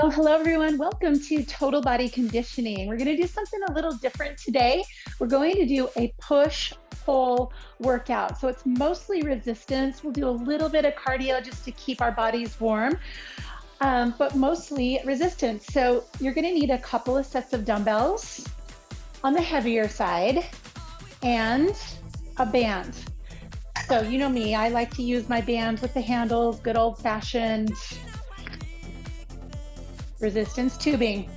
Well, hello everyone. Welcome to Total Body Conditioning. We're going to do something a little different today. We're going to do a push-pull workout. So it's mostly resistance. We'll do a little bit of cardio just to keep our bodies warm, but mostly resistance. So you're going to need a couple of sets of dumbbells on the heavier side and a band. So you know me, I like to use my band with the handles, good old-fashioned resistance tubing.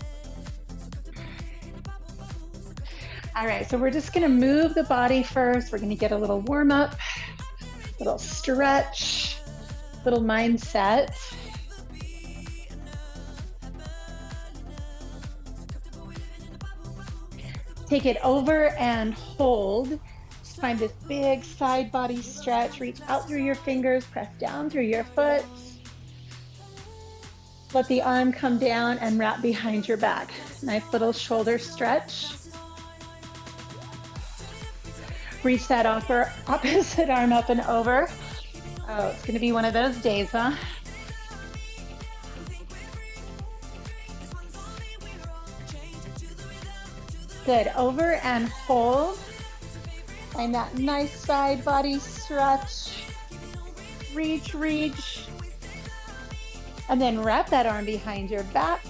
All right, so we're just gonna move the body first. We're gonna get a little warm up, little stretch, little mindset. Take it over and hold. Find this big side body stretch. Reach out through your fingers, press down through your foot. Let the arm come down and wrap behind your back. Nice little shoulder stretch. Reach that opposite arm up and over. Oh, it's gonna be one of those days, huh? Good, over and hold. Find that nice side body stretch. Reach, reach. And then wrap that arm behind your back.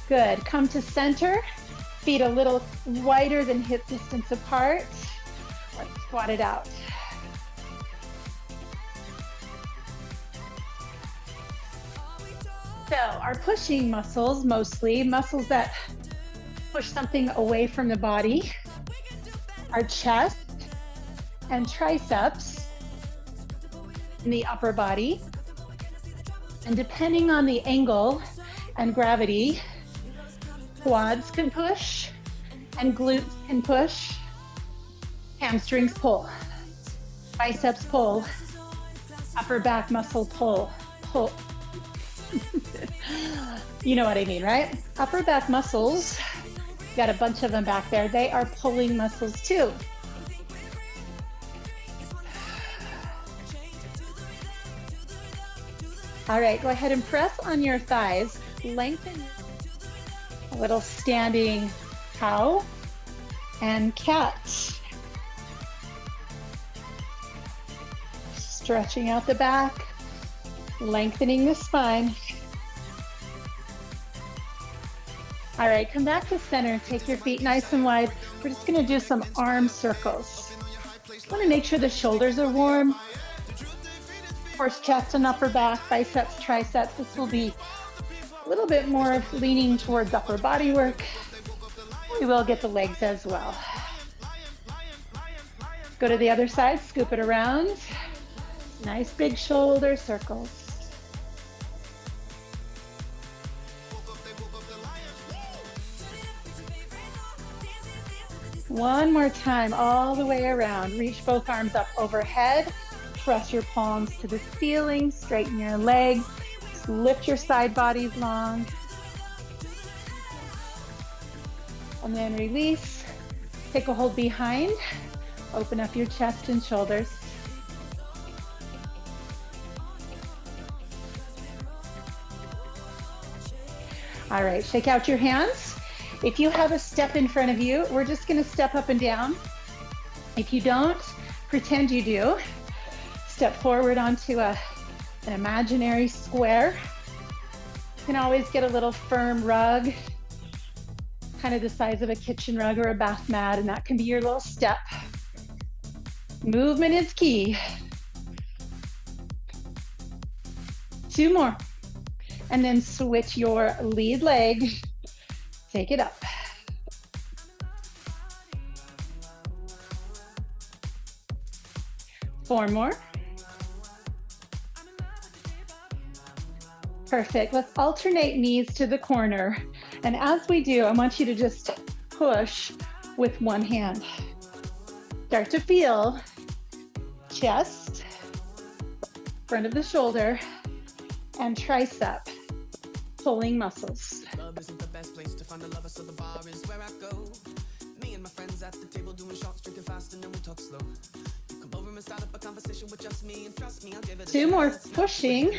Good, come to center. Feet a little wider than hip distance apart. Let's squat it out. So our pushing muscles, mostly muscles that push something away from the body, our chest and triceps in the upper body. And depending on the angle and gravity, quads can push and glutes can push, hamstrings pull, biceps pull, upper back muscle pull. You know what I mean, right? Upper back muscles, got a bunch of them back there. They are pulling muscles too. All right, go ahead and press on your thighs. Lengthen a little standing cow and cat. Stretching out the back, lengthening the spine. All right, come back to center. Take your feet nice and wide. We're just gonna do some arm circles. Want to make sure the shoulders are warm. Of course, chest and upper back, biceps, triceps. This will be a little bit more leaning towards upper body work. We will get the legs as well. Go to the other side, scoop it around. Nice big shoulder circles. One more time, all the way around. Reach both arms up overhead. Press your palms to the ceiling. Straighten your legs. Lift your side bodies long. And then release. Take a hold behind. Open up your chest and shoulders. All right, shake out your hands. If you have a step in front of you, we're just gonna step up and down. If you don't, pretend you do. Step forward onto an imaginary square. You can always get a little firm rug, kind of the size of a kitchen rug or a bath mat, and that can be your little step. Movement is key. 2 more. And then switch your lead leg. Take it up. Four more. Perfect. Let's alternate knees to the corner. And as we do, I want you to just push with one hand. Start to feel chest, front of the shoulder, and tricep pulling muscles. Love isn't the best place to find a lover, so the bar is where I go. Me and my friends at the table doing shots, drinking fast, and then we talk slow. You come over 2 more pushing.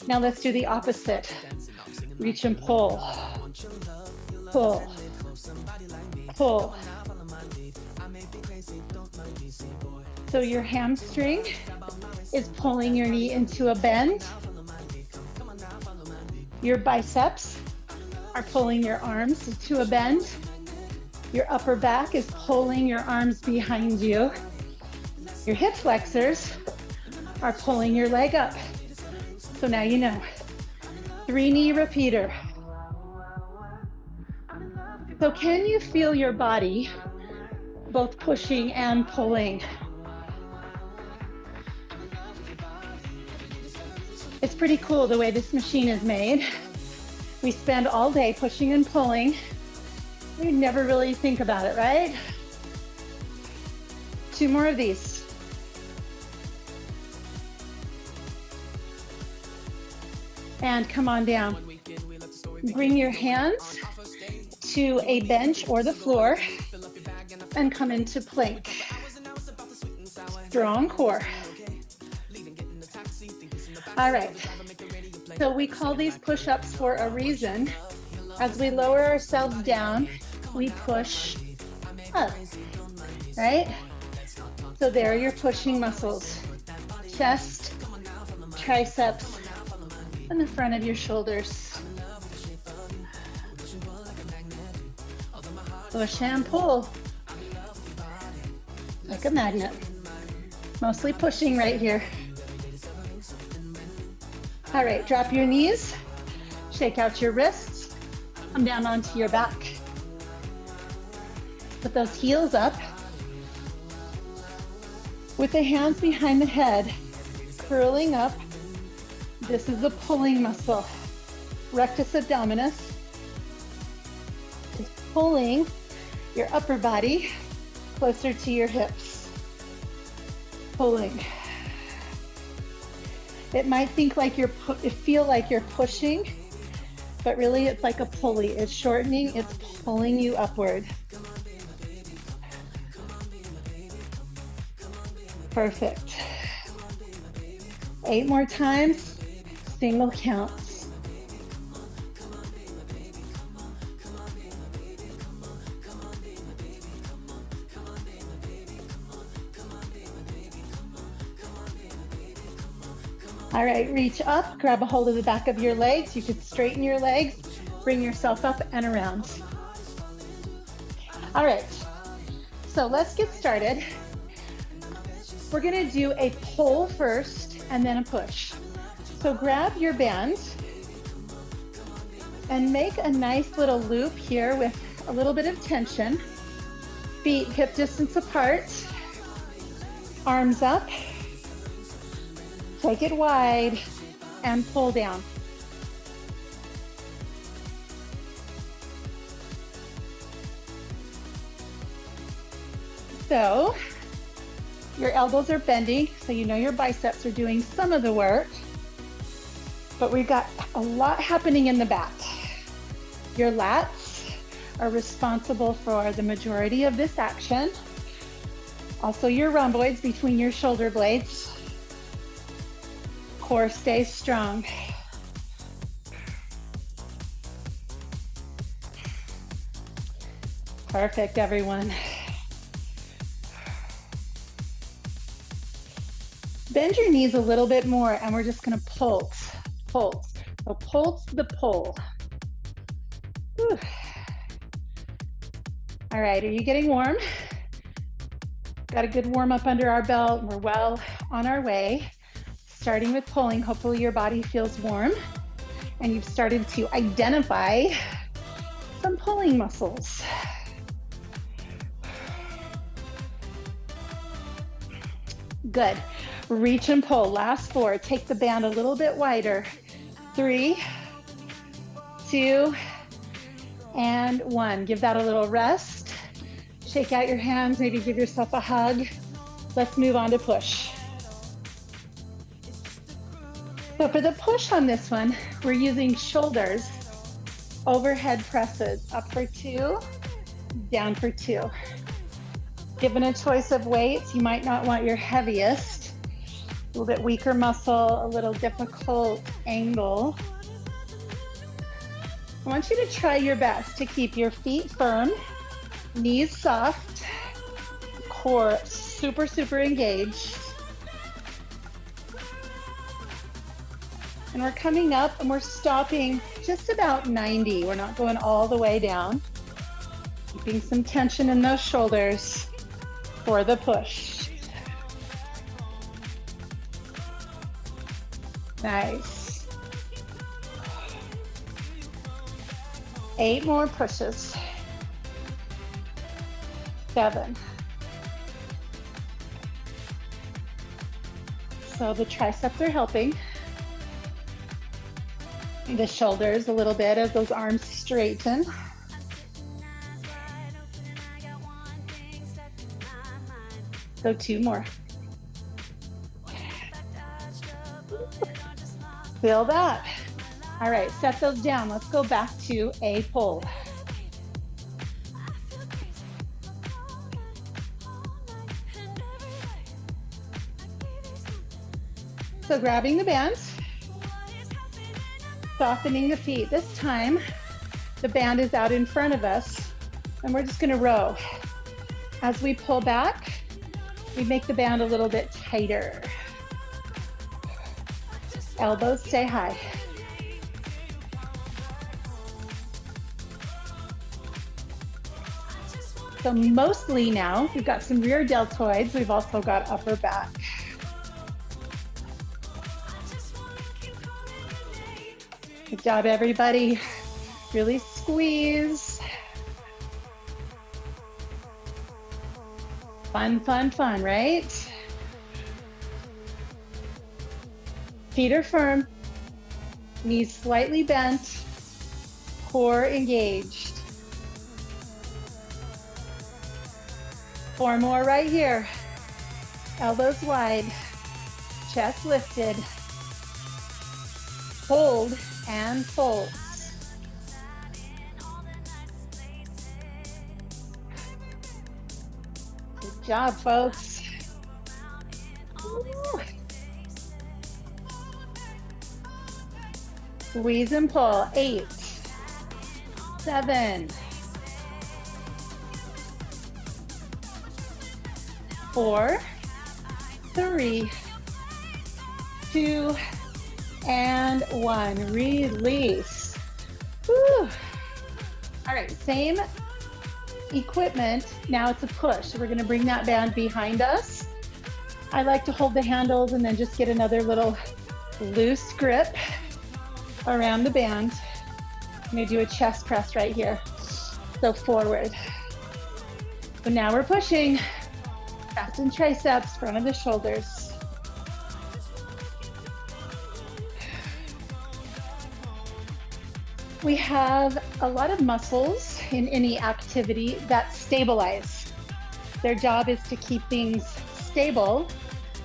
Now let's do the opposite. Reach and pull. Pull. Pull. So your hamstring is pulling your knee into a bend. Your biceps are pulling your arms into a bend. Your upper back is pulling your arms behind you. Your hip flexors are pulling your leg up. So now you know. 3 knee repeater. So can you feel your body both pushing and pulling? It's pretty cool the way this machine is made. We spend all day pushing and pulling. We never really think about it, right? 2 more of these. And come on down. Bring your hands to a bench or the floor and come into plank. Strong core. All right. So we call these push-ups for a reason. As we lower ourselves down, we push up, right? So there are your pushing muscles. Chest, triceps, and the front of your shoulders. Push and pull. Like a magnet. Mostly pushing right here. All right, drop your knees. Shake out your wrists. Come down onto your back. Put those heels up. With the hands behind the head, curling up. This is the pulling muscle. Rectus abdominis is pulling your upper body closer to your hips. Pulling. It might feel like you're pushing, but really it's like a pulley. It's shortening, it's pulling you upward. Perfect. 8 more times, single counts. All right, reach up, grab a hold of the back of your legs. You could straighten your legs, bring yourself up and around. All right, so let's get started. We're gonna do a pull first and then a push. So grab your band and make a nice little loop here with a little bit of tension. Feet hip distance apart, arms up. Take it wide and pull down. So your elbows are bending, so you know your biceps are doing some of the work, but we've got a lot happening in the back. Your lats are responsible for the majority of this action. Also your rhomboids between your shoulder blades. Core stays strong. Perfect, everyone. Bend your knees a little bit more and we're just gonna pulse. So pulse the pull. Whew. All right, are you getting warm? Got a good warm up under our belt. We're well on our way. Starting with pulling, hopefully your body feels warm and you've started to identify some pulling muscles. Good. Reach and pull. Last 4. Take the band a little bit wider. 3, 2, and 1. Give that a little rest. Shake out your hands. Maybe give yourself a hug. Let's move on to push. So for the push on this one, we're using shoulders, overhead presses, up for 2, down for 2. Given a choice of weights, you might not want your heaviest. A little bit weaker muscle, a little difficult angle. I want you to try your best to keep your feet firm, knees soft, core super, super engaged. And we're coming up and we're stopping just about 90. We're not going all the way down. Keeping some tension in those shoulders for the push. Nice. 8 more pushes. 7. So the triceps are helping. The shoulders a little bit as those arms straighten. So 2 more. Feel that. All right, set those down. Let's go back to a pull. So grabbing the band, softening the feet. This time, the band is out in front of us, and we're just gonna row. As we pull back, we make the band a little bit tighter. Elbows stay high. So mostly now, we've got some rear deltoids. We've also got upper back. Good job, everybody. Really squeeze. Fun, fun, fun, right? Feet are firm, knees slightly bent, core engaged. 4 more right here. Elbows wide, chest lifted. Hold and fold. Good job, folks. Woo. Squeeze and pull. 8, 7, 4, 3, 2, and 1. Release. Whew. All right, same equipment. Now it's a push. So we're going to bring that band behind us. I like to hold the handles and then just get another little loose grip around the band. I'm going to do a chest press right here. So forward. So now we're pushing. Chest and triceps, front of the shoulders. We have a lot of muscles in any activity that stabilize. Their job is to keep things stable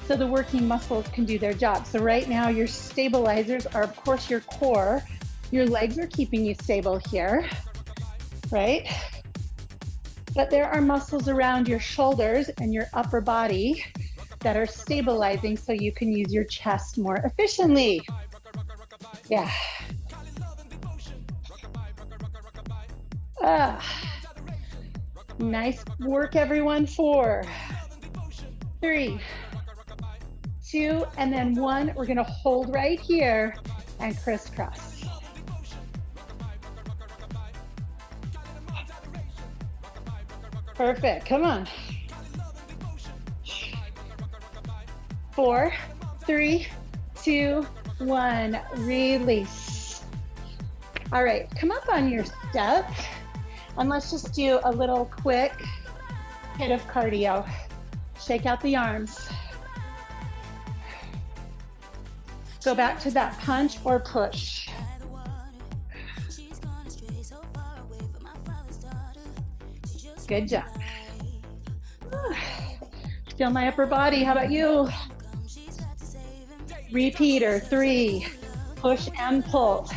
so the working muscles can do their job. So right now your stabilizers are of course your core. Your legs are keeping you stable here, right? But there are muscles around your shoulders and your upper body that are stabilizing so you can use your chest more efficiently. Yeah. Nice work, everyone. 4, 3, 2, and then 1. We're gonna hold right here and crisscross. Perfect, come on. 4, 3, 2, 1, release. All right, come up on your step. And let's just do a little quick hit of cardio. Shake out the arms. Go back to that punch or push. Good job. Feel my upper body. How about you? Repeater. 3. Push and pull.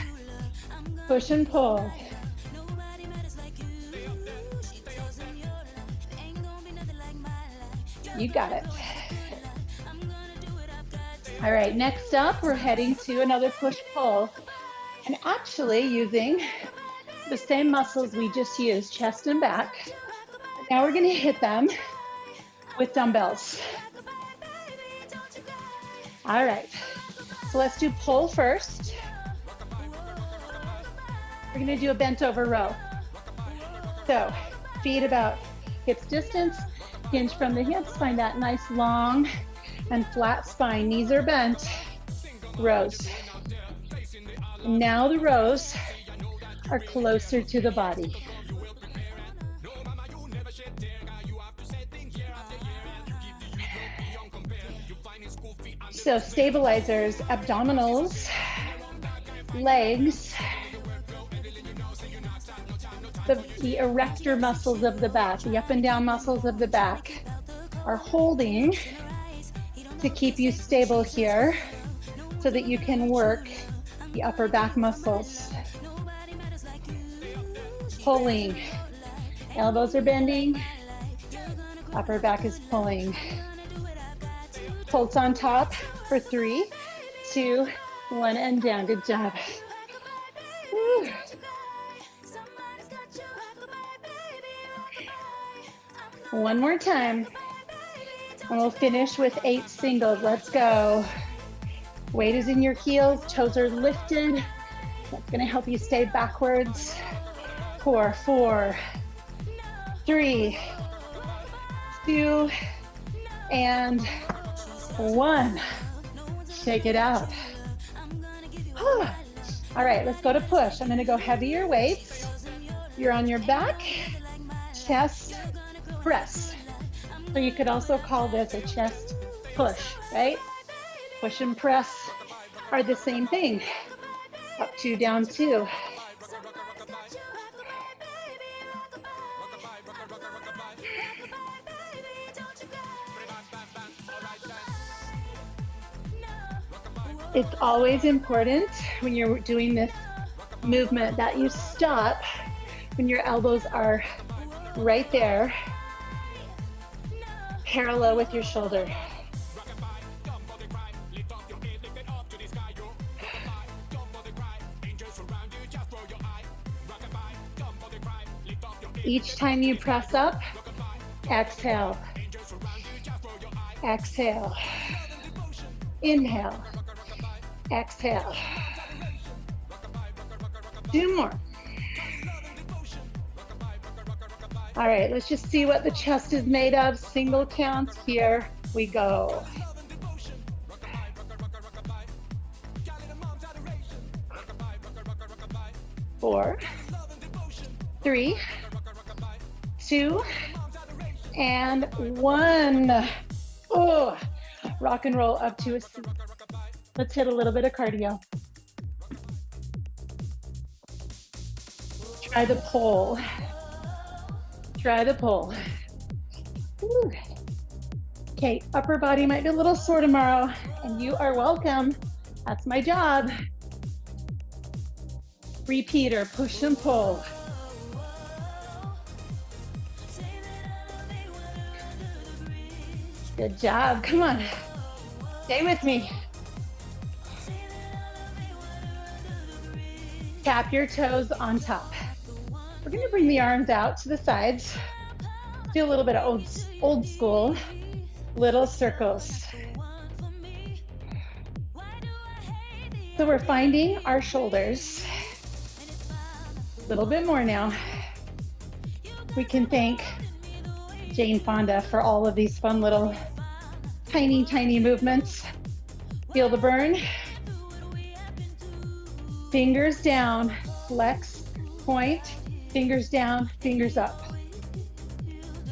Push and pull. You got it. All right, next up, we're heading to another push-pull, and actually using the same muscles we just used, chest and back. Now we're gonna hit them with dumbbells. All right, so let's do pull first. We're gonna do a bent over row. So feet about hips distance, hinge from the hips, find that nice long and flat spine. Knees are bent, rows. Now the rows are closer to the body. So stabilizers, abdominals, legs, the erector muscles of the back, the up and down muscles of the back are holding to keep you stable here so that you can work the upper back muscles. Pulling, elbows are bending, upper back is pulling. Pulse on top for 3, 2, 1, and down. Good job. Woo. One more time, and we'll finish with 8 singles. Let's go. Weight is in your heels, toes are lifted. That's gonna help you stay backwards. 4, 3, 2, and 1. Shake it out. All right, let's go to push. I'm gonna go heavier weights. You're on your back, chest, press. So you could also call this a chest push, right? Push and press are the same thing. Up 2, down 2. It's always important when you're doing this movement that you stop when your elbows are right there, parallel with your shoulder. Each time you press up, exhale, exhale, inhale, exhale. 2 more. All right, let's just see what the chest is made of. Single counts, here we go. Four, 3, 2, and 1. Oh, rock and roll up to a, let's hit a little bit of cardio. Try the pull. Try the pull. Woo. Okay, upper body might be a little sore tomorrow, and you are welcome. That's my job. Repeater, push and pull. Good job, come on. Stay with me. Tap your toes on top. We're gonna bring the arms out to the sides. Do a little bit of old school, little circles. So we're finding our shoulders. A little bit more now. We can thank Jane Fonda for all of these fun little tiny, tiny movements. Feel the burn. Fingers down, flex, point, fingers down, fingers up.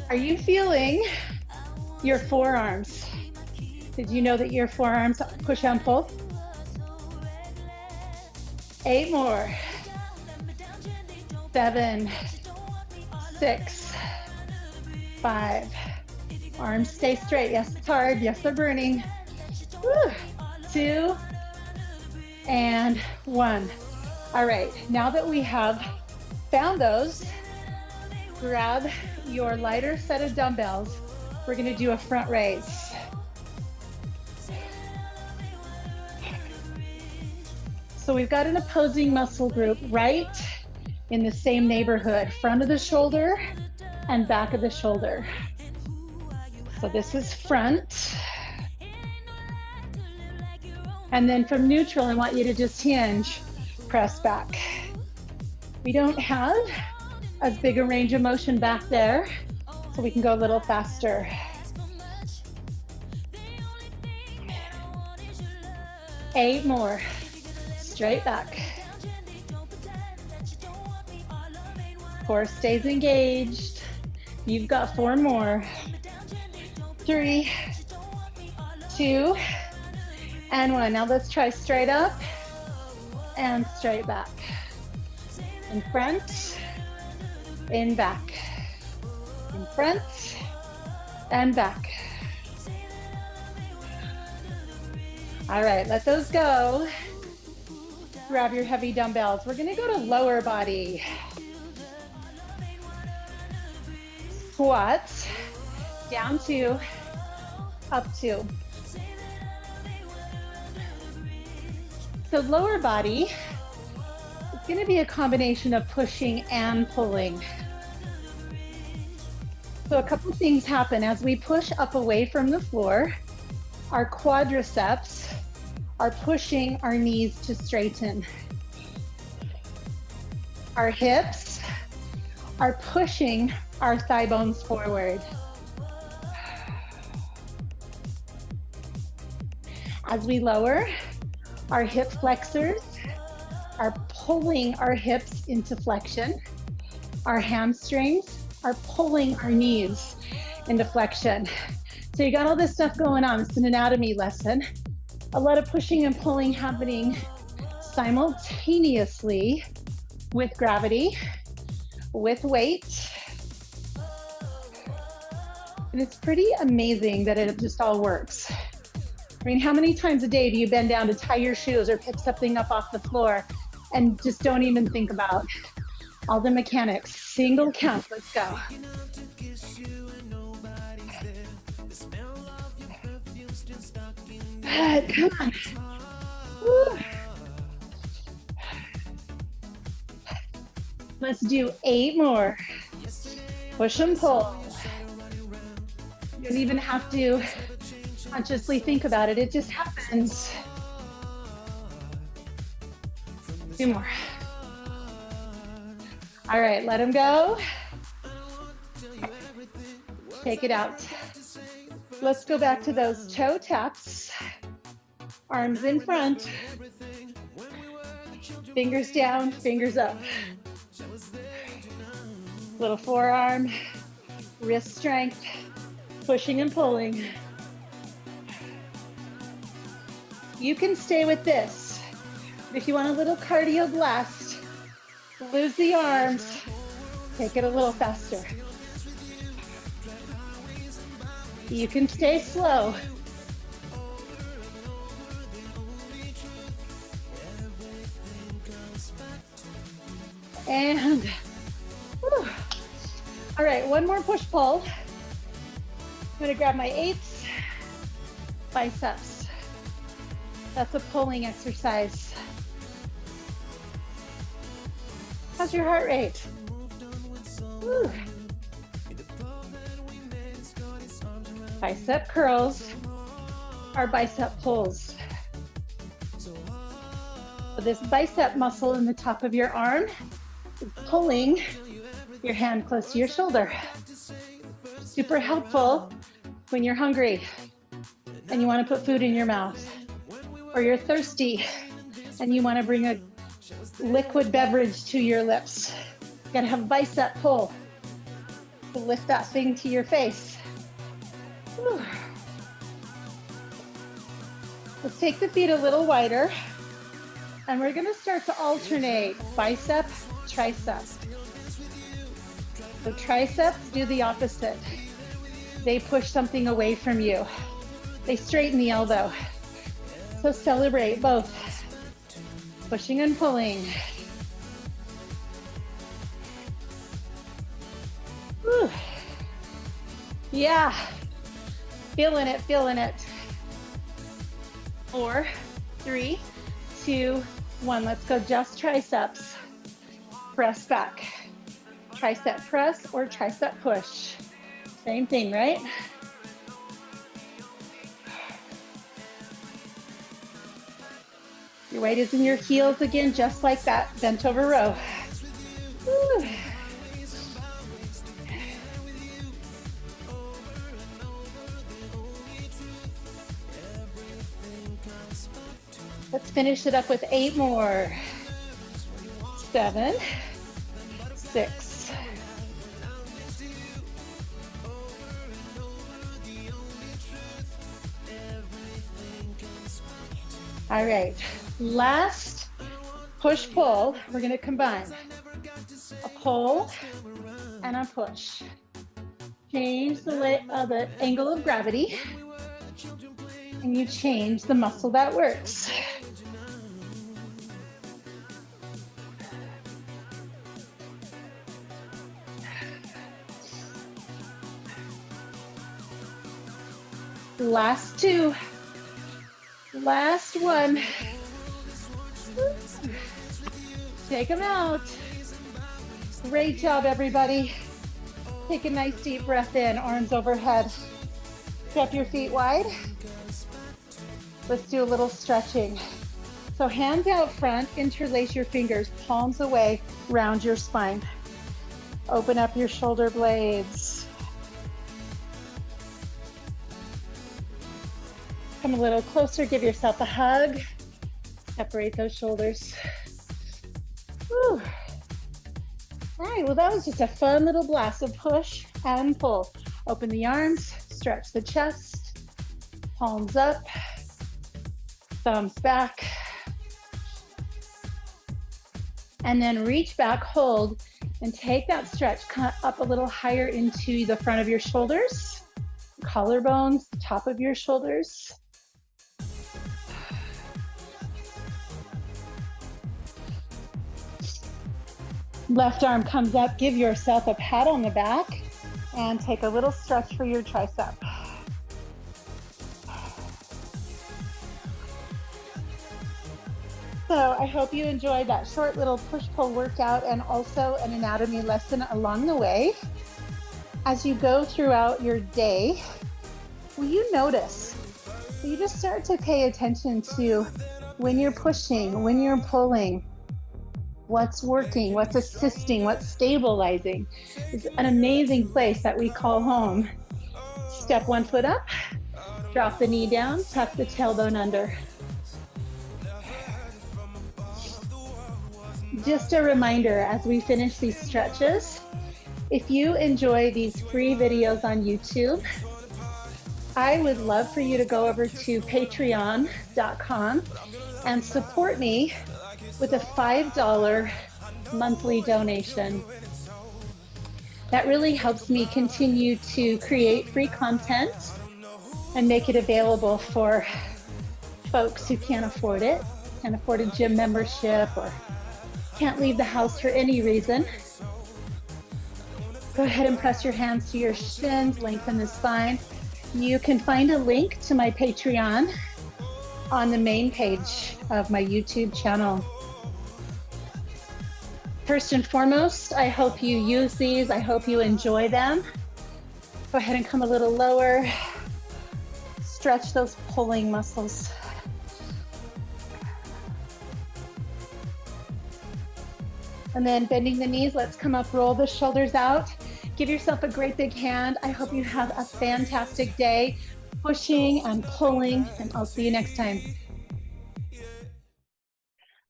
Are you feeling your forearms? Did you know that your forearms push and pull? 8 more. 7, 6, 5. Arms stay straight. Yes, it's hard. Yes, they're burning. Woo. 2 and 1. All right, now that we have found those, grab your lighter set of dumbbells We're gonna do a front raise. So we've got an opposing muscle group right in the same neighborhood, front of the shoulder and back of the shoulder. So this is front. And then from neutral, I want you to just hinge, press back. We don't have as big a range of motion back there, so we can go a little faster. Eight more, straight back. Core stays engaged. You've got 4 more. 3, 2, and 1. Now let's try straight up and straight back. In front, in back. In front and back. All right, let those go. Grab your heavy dumbbells. We're gonna go to lower body. Squats, down 2, up 2. So lower body, it's gonna be a combination of pushing and pulling. So a couple things happen as we push up away from the floor. Our quadriceps are pushing our knees to straighten. Our hips are pushing our thigh bones forward. As we lower, our hip flexors are pulling our hips into flexion. Our hamstrings are pulling our knees into flexion. So you got all this stuff going on. It's an anatomy lesson. A lot of pushing and pulling happening simultaneously with gravity, with weight. And it's pretty amazing that it just all works. I mean, how many times a day do you bend down to tie your shoes or pick something up off the floor and just don't even think about all the mechanics? Single count, let's go. Come on. Woo. Let's do 8 more. Push and pull. You don't even have to consciously think about it. It just happens. 2 more. All right, let them go. Take it out. Let's go back to those toe taps. Arms in front. Fingers down, fingers up. Little forearm, wrist strength, pushing and pulling. You can stay with this. If you want a little cardio blast, lose the arms, take it a little faster. You can stay slow. And, whew. All right, one more push-pull. I'm gonna grab my 8s, biceps. That's a pulling exercise. How's your heart rate? Whew. Bicep curls are bicep pulls. So this bicep muscle in the top of your arm is pulling your hand close to your shoulder. Super helpful when you're hungry and you want to put food in your mouth, or you're thirsty and you want to bring a liquid beverage to your lips. You gotta have bicep pull to lift that thing to your face. Whew. Let's take the feet a little wider, and we're gonna start to alternate bicep, tricep. So triceps do the opposite. They push something away from you. They straighten the elbow. So celebrate both, pushing and pulling. Whew. Yeah, Feeling it, feeling it. 4, 3, 2, 1. Let's go. Just triceps. Press back. Tricep press or tricep push. Same thing, right? Your weight is in your heels again, just like that bent over row. Woo. Let's finish it up with 8 more. 7, 6. All right, last push-pull. We're going to combine a pull and a push. Change the angle of gravity, and you change the muscle that works. Last 2. Last 1. Take them out. Great job, everybody. Take a nice deep breath in, arms overhead. Step your feet wide. Let's do a little stretching. So hands out front, interlace your fingers, palms away, round your spine. Open up your shoulder blades. Come a little closer, give yourself a hug. Separate those shoulders. Whew. All right, well, that was just a fun little blast of push and pull. Open the arms, stretch the chest, palms up, thumbs back. And then reach back, hold, and take that stretch up a little higher into the front of your shoulders, collarbones, the top of your shoulders. Left arm comes up, give yourself a pat on the back, and take a little stretch for your tricep. So I hope you enjoyed that short little push-pull workout and also an anatomy lesson along the way. As you go throughout your day, will you notice? Will you just start to pay attention to when you're pushing, when you're pulling, what's working, what's assisting, what's stabilizing. It's an amazing place that we call home. Step 1 foot up, drop the knee down, tuck the tailbone under. Just a reminder as we finish these stretches, if you enjoy these free videos on YouTube, I would love for you to go over to patreon.com and support me with a $5 monthly donation. That really helps me continue to create free content and make it available for folks who can't afford it, can't afford a gym membership, or can't leave the house for any reason. Go ahead and press your hands to your shins, lengthen the spine. You can find a link to my Patreon on the main page of my YouTube channel. First and foremost, I hope you use these. I hope you enjoy them. Go ahead and come a little lower. Stretch those pulling muscles. And then bending the knees, let's come up, roll the shoulders out. Give yourself a great big hand. I hope you have a fantastic day, pushing and pulling, and I'll see you next time.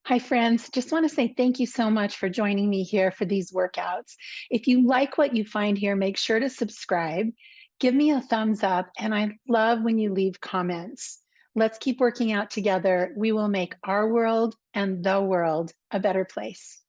Hi friends, just want to say thank you so much for joining me here for these workouts. If you like what you find here, make sure to subscribe, give me a thumbs up, and I love when you leave comments. Let's keep working out together. We will make our world and the world a better place.